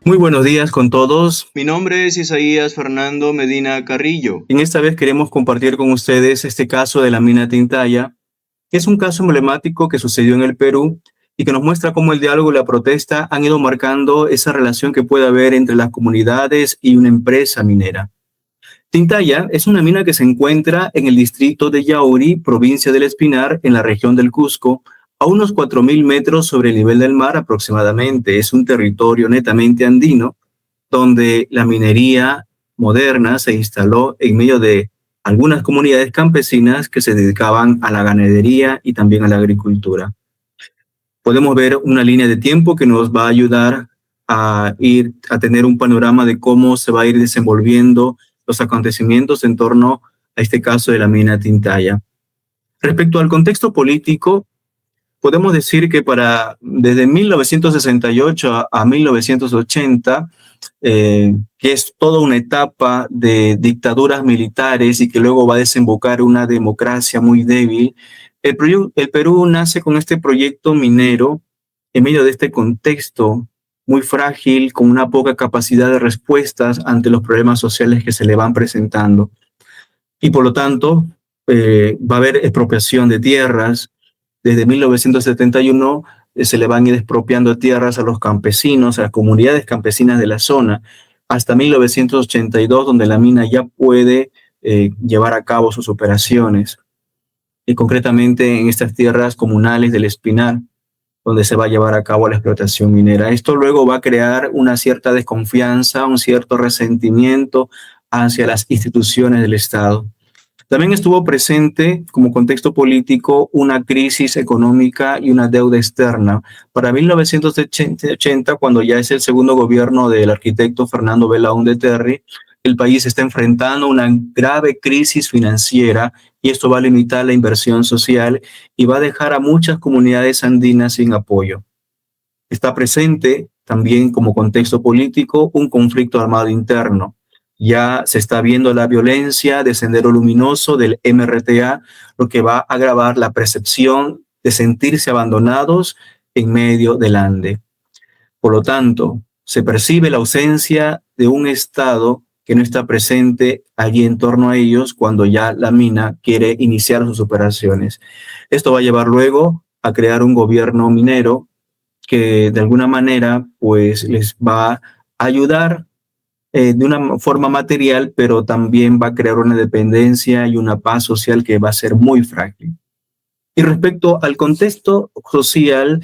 Muy buenos días con todos. Mi nombre es Isaías Fernando Medina Carrillo. En esta vez queremos compartir con ustedes este caso de la mina Tintaya, que es un caso emblemático que sucedió en el Perú y que nos muestra cómo el diálogo y la protesta han ido marcando esa relación que puede haber entre las comunidades y una empresa minera. Tintaya es una mina que se encuentra en el distrito de Yauri, provincia del Espinar, en la región del Cusco, a unos 4.000 metros sobre el nivel del mar aproximadamente. Es un territorio netamente andino donde la minería moderna se instaló en medio de algunas comunidades campesinas que se dedicaban a la ganadería y también a la agricultura. Podemos ver una línea de tiempo que nos va a ayudar a tener un panorama de cómo se va a ir desenvolviendo los acontecimientos en torno a este caso de la mina Tintaya. Respecto al contexto político, podemos decir que desde 1968 a 1980, que es toda una etapa de dictaduras militares y que luego va a desembocar una democracia muy débil, el Perú nace con este proyecto minero en medio de este contexto muy frágil, con una poca capacidad de respuestas ante los problemas sociales que se le van presentando. Y por lo tanto, va a haber expropiación de tierras. Desde 1971 se le van a ir expropiando tierras a los campesinos, a las comunidades campesinas de la zona, hasta 1982, donde la mina ya puede llevar a cabo sus operaciones, y concretamente en estas tierras comunales del Espinar, donde se va a llevar a cabo la explotación minera. Esto luego va a crear una cierta desconfianza, un cierto resentimiento hacia las instituciones del Estado. También estuvo presente como contexto político una crisis económica y una deuda externa. Para 1980, cuando ya es el segundo gobierno del arquitecto Fernando Belaúnde Terry, el país está enfrentando una grave crisis financiera y esto va a limitar la inversión social y va a dejar a muchas comunidades andinas sin apoyo. Está presente también como contexto político un conflicto armado interno. Ya se está viendo la violencia de Sendero Luminoso del MRTA, lo que va a agravar la percepción de sentirse abandonados en medio del Ande. Por lo tanto, se percibe la ausencia de un Estado que no está presente allí en torno a ellos cuando ya la mina quiere iniciar sus operaciones. Esto va a llevar luego a crear un gobierno minero que de alguna manera pues les va a ayudar de una forma material, pero también va a crear una dependencia y una paz social que va a ser muy frágil. Y respecto al contexto social,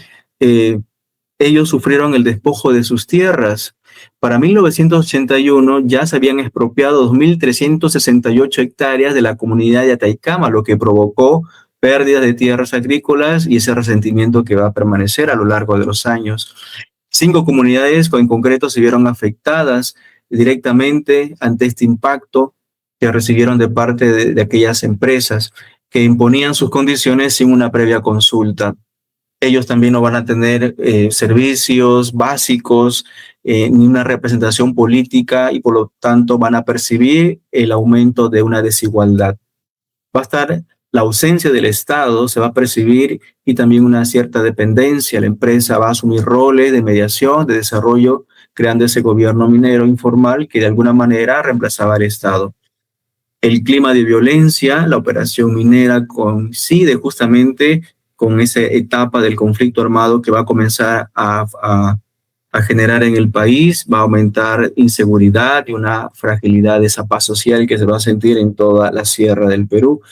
ellos sufrieron el despojo de sus tierras. Para 1981 ya se habían expropiado 2.368 hectáreas de la comunidad de Ataicama, lo que provocó pérdidas de tierras agrícolas y ese resentimiento que va a permanecer a lo largo de los años. 5 comunidades en concreto se vieron afectadas directamente ante este impacto que recibieron de parte de aquellas empresas que imponían sus condiciones sin una previa consulta. Ellos también no van a tener servicios básicos, ni una representación política y por lo tanto van a percibir el aumento de una desigualdad. Va a estar la ausencia del Estado, se va a percibir y también una cierta dependencia. La empresa va a asumir roles de mediación, de desarrollo, creando ese gobierno minero informal que de alguna manera reemplazaba al Estado. El clima de violencia, la operación minera coincide justamente con esa etapa del conflicto armado que va a comenzar a generar en el país, va a aumentar inseguridad y una fragilidad de esa paz social que se va a sentir en toda la sierra del Perú.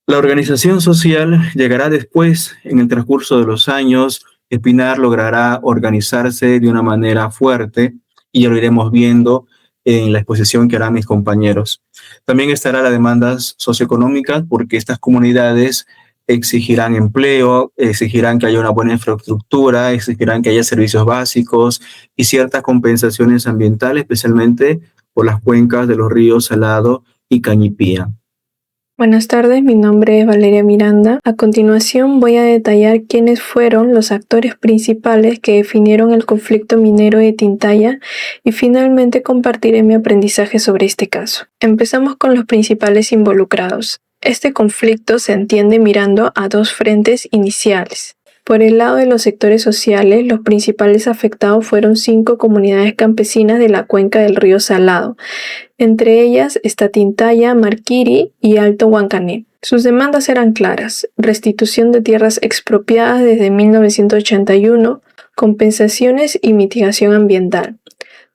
La organización social llegará después, en el transcurso de los años. Espinar logrará organizarse de una manera fuerte y ya lo iremos viendo en la exposición que harán mis compañeros. También estará la demanda socioeconómica porque estas comunidades exigirán empleo, exigirán que haya una buena infraestructura, exigirán que haya servicios básicos y ciertas compensaciones ambientales, especialmente por las cuencas de los ríos Salado y Cañipía. Buenas tardes, mi nombre es Valeria Miranda. A continuación voy a detallar quiénes fueron los actores principales que definieron el conflicto minero de Tintaya y finalmente compartiré mi aprendizaje sobre este caso. Empezamos con los principales involucrados. Este conflicto se entiende mirando a dos frentes iniciales. Por el lado de los sectores sociales, los principales afectados fueron 5 comunidades campesinas de la cuenca del río Salado. Entre ellas está Tintaya, Marquiri y Alto Huancané. Sus demandas eran claras: restitución de tierras expropiadas desde 1981, compensaciones y mitigación ambiental.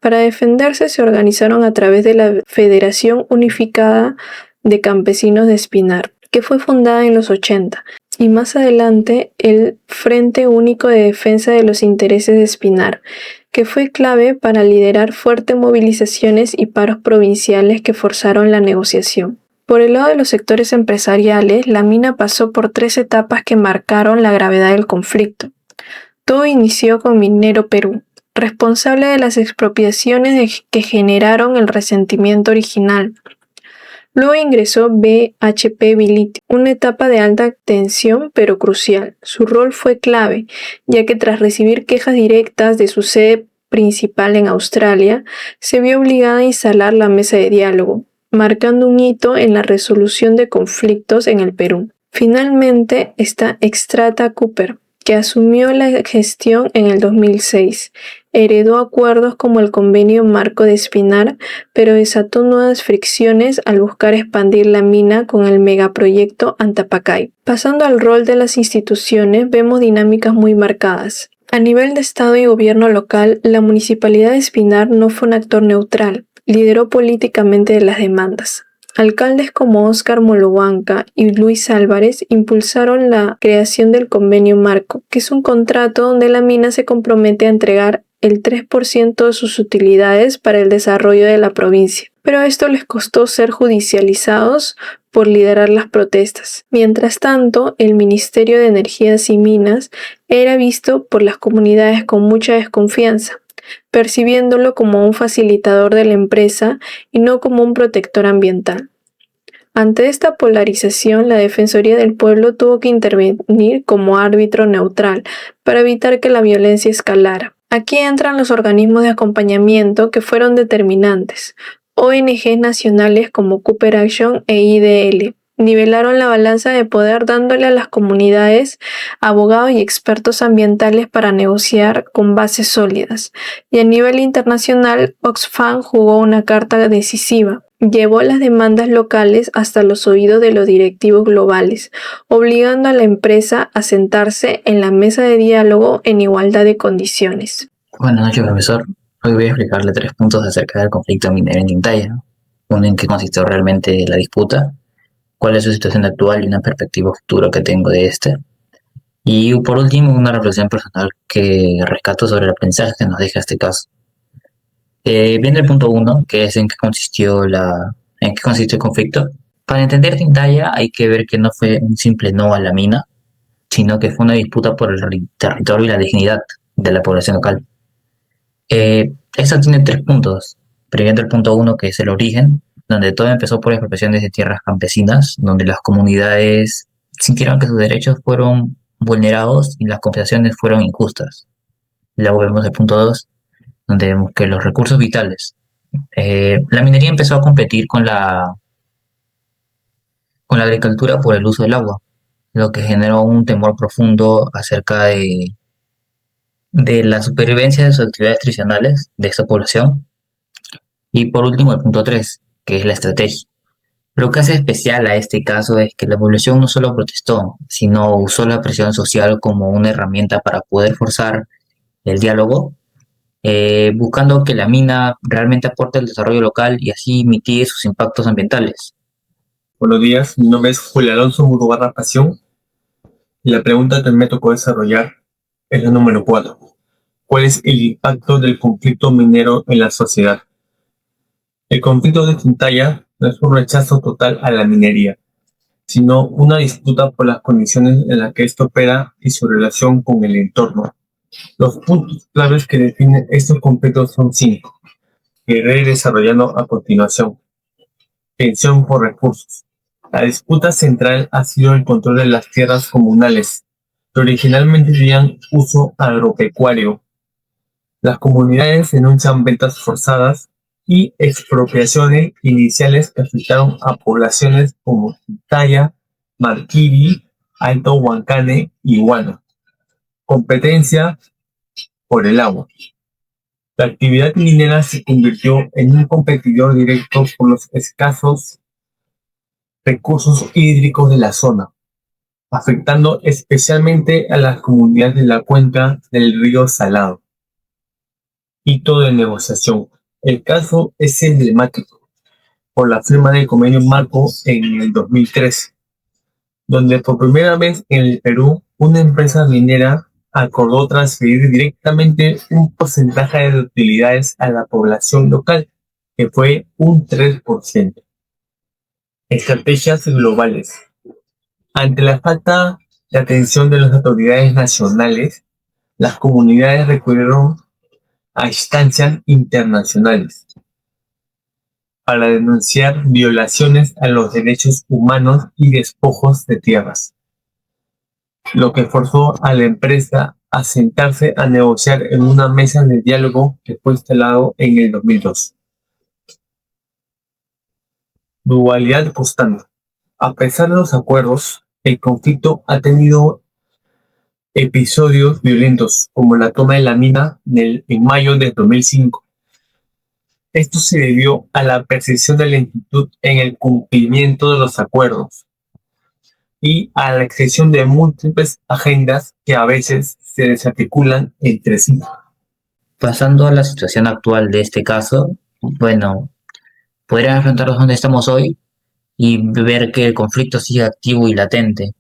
Para defenderse se organizaron a través de la Federación Unificada de Campesinos de Espinar, que fue fundada en los 80, y más adelante el Frente Único de Defensa de los Intereses de Espinar, que fue clave para liderar fuertes movilizaciones y paros provinciales que forzaron la negociación. Por el lado de los sectores empresariales, la mina pasó por 3 etapas que marcaron la gravedad del conflicto. Todo inició con Minero Perú, responsable de las expropiaciones que generaron el resentimiento original. Luego ingresó BHP Bility, una etapa de alta tensión pero crucial. Su rol fue clave, ya que tras recibir quejas directas de su sede principal en Australia, se vio obligada a instalar la mesa de diálogo, marcando un hito en la resolución de conflictos en el Perú. Finalmente está Xstrata Cooper, que asumió la gestión en el 2006. Heredó acuerdos como el Convenio Marco de Espinar, pero desató nuevas fricciones al buscar expandir la mina con el megaproyecto Antapacay. Pasando al rol de las instituciones, vemos dinámicas muy marcadas. A nivel de Estado y gobierno local, la Municipalidad de Espinar no fue un actor neutral, lideró políticamente las demandas. Alcaldes como Óscar Molohuanca y Luis Álvarez impulsaron la creación del Convenio Marco, que es un contrato donde la mina se compromete a entregar el 3% de sus utilidades para el desarrollo de la provincia. Pero esto les costó ser judicializados por liderar las protestas. Mientras tanto, el Ministerio de Energías y Minas era visto por las comunidades con mucha desconfianza, percibiéndolo como un facilitador de la empresa y no como un protector ambiental. Ante esta polarización, la Defensoría del Pueblo tuvo que intervenir como árbitro neutral para evitar que la violencia escalara. Aquí entran los organismos de acompañamiento que fueron determinantes. ONGs nacionales como Cooper Action e IDL nivelaron la balanza de poder, dándole a las comunidades abogados y expertos ambientales para negociar con bases sólidas. Y a nivel internacional, Oxfam jugó una carta decisiva. Llevó las demandas locales hasta los oídos de los directivos globales, obligando a la empresa a sentarse en la mesa de diálogo en igualdad de condiciones. Buenas noches, profesor. Hoy voy a explicarle 3 puntos acerca del conflicto minero en Tintaya. Uno, en qué consistió realmente la disputa, cuál es su situación actual y una perspectiva futura que tengo de este. Y por último, una reflexión personal que rescato sobre el aprendizaje que nos deja este caso. Viene el punto 1, que es en qué consistió el conflicto. Para entender Tintaya hay que ver que no fue un simple no a la mina, sino que fue una disputa por el territorio y la dignidad de la población local. Esta tiene 3 puntos. Primero el punto 1, que es el origen, donde todo empezó por expropiaciones de tierras campesinas, donde las comunidades sintieron que sus derechos fueron vulnerados y las compensaciones fueron injustas. Luego vemos el punto 2, donde vemos que los recursos vitales. La minería empezó a competir con la agricultura por el uso del agua, lo que generó un temor profundo acerca de la supervivencia de sus actividades tradicionales de esta población. Y por último el punto 3, que es la estrategia. Lo que hace especial a este caso es que la población no solo protestó, sino usó la presión social como una herramienta para poder forzar el diálogo, buscando que la mina realmente aporte al desarrollo local y así mitigue sus impactos ambientales. Buenos días, mi nombre es Julio Alonso Murubarra Pasión y la pregunta que me tocó desarrollar es la número 4. ¿Cuál es el impacto del conflicto minero en la sociedad? El conflicto de Tintaya no es un rechazo total a la minería, sino una disputa por las condiciones en las que esto opera y su relación con el entorno. Los puntos claves que definen estos conflictos son 5, que iré desarrollando a continuación. Tensión por recursos. La disputa central ha sido el control de las tierras comunales, que originalmente tenían uso agropecuario. Las comunidades denuncian ventas forzadas y expropiaciones iniciales que afectaron a poblaciones como Tintaya, Marquiri, Alto Huancané y Huano. Competencia por el agua. La actividad minera se convirtió en un competidor directo por los escasos recursos hídricos de la zona, afectando especialmente a las comunidades de la cuenca del río Salado. Hito de negociación. El caso es emblemático por la firma del convenio marco en el 2013, donde por primera vez en el Perú una empresa minera acordó transferir directamente un porcentaje de utilidades a la población local, que fue un 3%. Estrategias globales. Ante la falta de atención de las autoridades nacionales, las comunidades recurrieron a instancias internacionales para denunciar violaciones a los derechos humanos y despojos de tierras, lo que forzó a la empresa a sentarse a negociar en una mesa de diálogo que fue instalado en el 2002. Dualidad constante. A pesar de los acuerdos, el conflicto ha tenido episodios violentos, como la toma de la mina en mayo de 2005. Esto se debió a la percepción de lentitud en el cumplimiento de los acuerdos y a la extensión de múltiples agendas que a veces se desarticulan entre sí. Pasando a la situación actual de este caso, bueno, podrían enfrentarnos donde estamos hoy y ver que el conflicto sigue activo y latente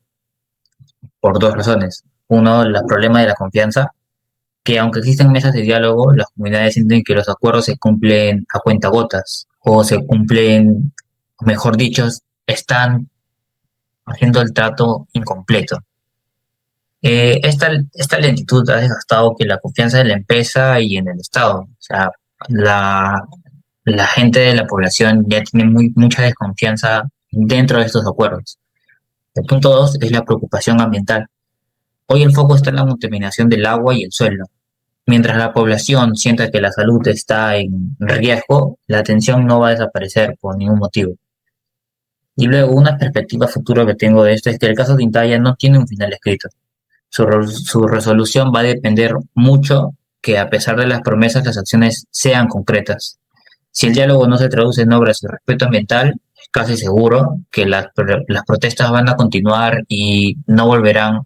por dos razones. Uno, el problema de la confianza, que aunque existen mesas de diálogo, las comunidades sienten que los acuerdos se cumplen a cuentagotas o se cumplen, mejor dicho, están haciendo el trato incompleto. Esta lentitud ha desgastado que la confianza en la empresa y en el Estado. O sea, la gente de la población ya tiene mucha desconfianza dentro de estos acuerdos. El punto dos es la preocupación ambiental. Hoy el foco está en la contaminación del agua y el suelo. Mientras la población sienta que la salud está en riesgo, la atención no va a desaparecer por ningún motivo. Y luego, una perspectiva futura que tengo de esto es que el caso de Intaya no tiene un final escrito. Su resolución va a depender mucho que, a pesar de las promesas, las acciones sean concretas. Si el diálogo no se traduce en obras de respeto ambiental, es casi seguro que las protestas van a continuar y no volverán.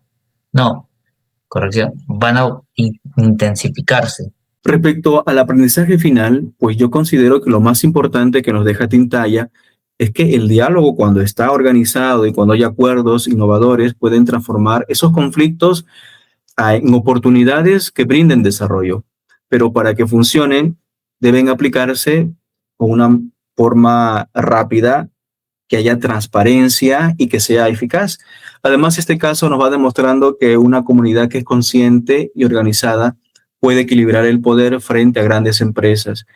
No, corrección, van a intensificarse. Respecto al aprendizaje final, pues yo considero que lo más importante que nos deja Tintaya es que el diálogo, cuando está organizado y cuando hay acuerdos innovadores, pueden transformar esos conflictos en oportunidades que brinden desarrollo. Pero para que funcionen, deben aplicarse con una forma rápida, que haya transparencia y que sea eficaz. Además, este caso nos va demostrando que una comunidad que es consciente y organizada puede equilibrar el poder frente a grandes empresas.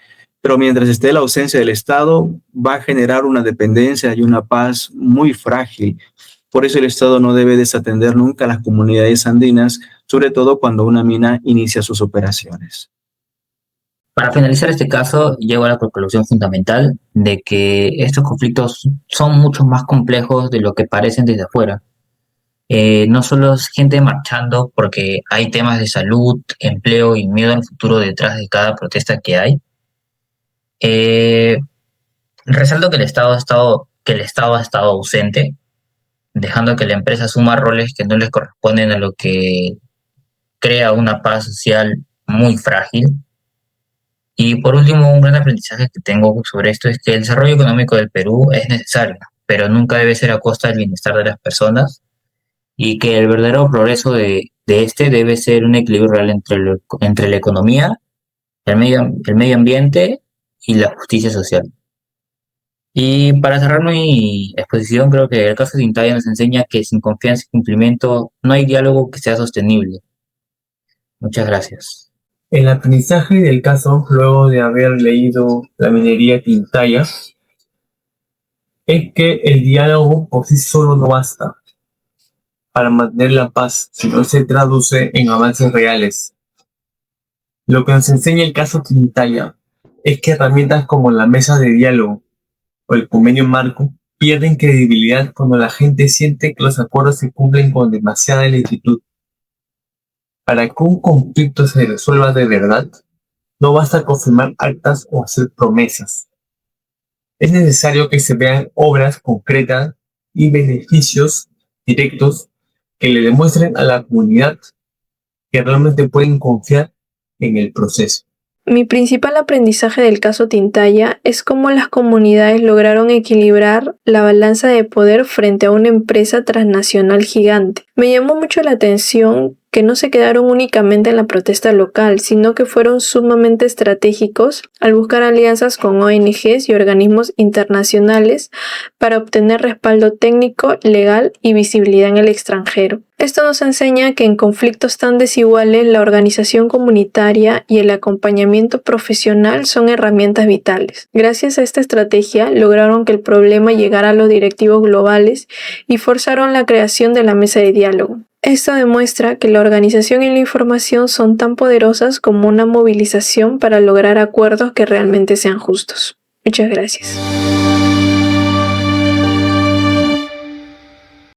Pero mientras esté la ausencia del Estado, va a generar una dependencia y una paz muy frágil. Por eso el Estado no debe desatender nunca a las comunidades andinas, sobre todo cuando una mina inicia sus operaciones. Para finalizar este caso, llego a la conclusión fundamental de que estos conflictos son mucho más complejos de lo que parecen desde afuera. No solo es gente marchando porque hay temas de salud, empleo y miedo al futuro detrás de cada protesta que hay. Resalto que el Estado ha estado ausente, dejando que la empresa asuma roles que no les corresponden, a lo que crea una paz social muy frágil. Y por último, un gran aprendizaje que tengo sobre esto es que el desarrollo económico del Perú es necesario, pero nunca debe ser a costa del bienestar de las personas, y que el verdadero progreso de este debe ser un equilibrio real entre la economía, el medio ambiente y la justicia social. Y para cerrar mi exposición, creo que el caso de Intaya nos enseña que sin confianza y cumplimiento no hay diálogo que sea sostenible. Muchas gracias. El aprendizaje del caso, luego de haber leído La minería Tintaya, es que el diálogo por sí solo no basta para mantener la paz si no se traduce en avances reales. Lo que nos enseña el caso Tintaya es que herramientas como la mesa de diálogo o el convenio marco pierden credibilidad cuando la gente siente que los acuerdos se cumplen con demasiada lentitud. Para que un conflicto se resuelva de verdad, no basta confirmar actas o hacer promesas. Es necesario que se vean obras concretas y beneficios directos que le demuestren a la comunidad que realmente pueden confiar en el proceso. Mi principal aprendizaje del caso Tintaya es cómo las comunidades lograron equilibrar la balanza de poder frente a una empresa transnacional gigante. Me llamó mucho la atención que no se quedaron únicamente en la protesta local, sino que fueron sumamente estratégicos al buscar alianzas con ONGs y organismos internacionales para obtener respaldo técnico, legal y visibilidad en el extranjero. Esto nos enseña que en conflictos tan desiguales la organización comunitaria y el acompañamiento profesional son herramientas vitales. Gracias a esta estrategia lograron que el problema llegara a los directivos globales y forzaron la creación de la mesa de diálogo. Esto demuestra que la organización y la información son tan poderosas como una movilización para lograr acuerdos que realmente sean justos. Muchas gracias.